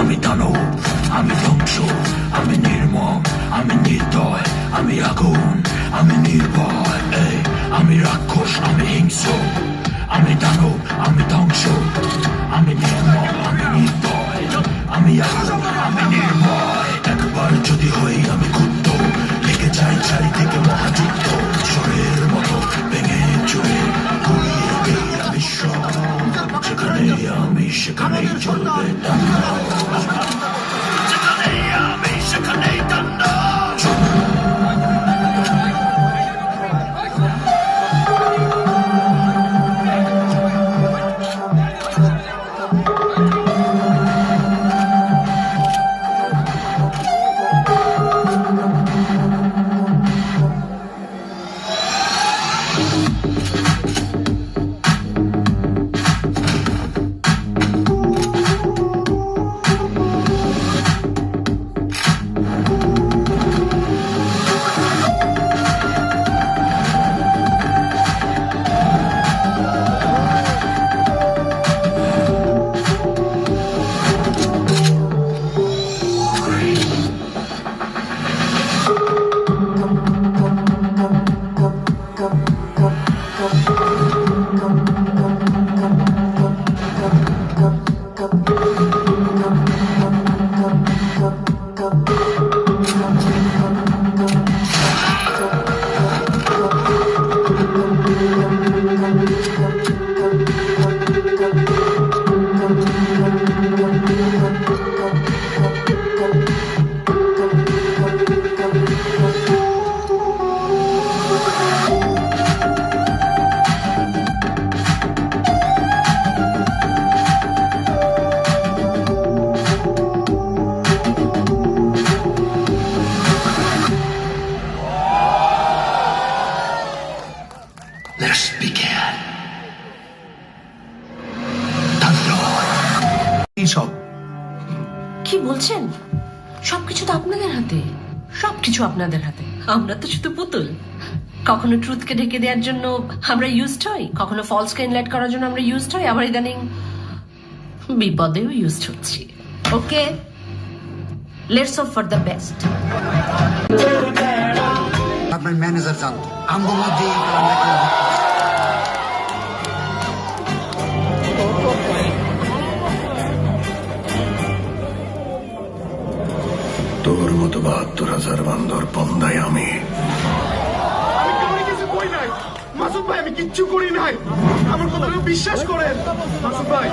আমি দানব, আমি ধ্বংস, আমি নির্মম, আমি নির্দয়, আমি আগুন, আমি নির্ভয়। এই আমি রাক্ষস, আমি হিংস্র, আমি দানব, আমি ধ্বংস, আমি নির্মম, আমি নির্দয়, আমি আগুন, আমি নির্ভয়। একবার যদি হই আমি ক্ষুব্ধ, লেগে যাই চারিদিকে মহাযুদ্ধ। ঝড়ের মতো ভেঙে চলে ঘুরিয়ে দিই আমি সব। যেখানে আমি সেখানেই চলবে তাণ্ডব, যেখানে আমি সেখানেই তাণ্ডব। Let's begin. সব কি বলছেন? সবকিছু তো আপনাদের হাতে, সবকিছু আপনাদের হাতে। আমরা তো শুধু পুতুল। কখনো ট্রুথকে ঢেকে দেওয়ার জন্য আমরা ইউজড হই, কখনো ফলসকে ইনলাইট করার জন্য আমরা ইউজড হই, আবার ইদানিং বিপদেও ইউজড হচ্ছি। Okay, let's hope for the best. আপনার ম্যানেজার জানতো আমগো মধ্যে তোর মতো ৭২,০০০ বান্দর পন্দায় আমি। মাসুদ ভাই, আমি কিচ্ছু করি নাই, আমার কথা বিশ্বাস করেন। মাসুদ ভাই,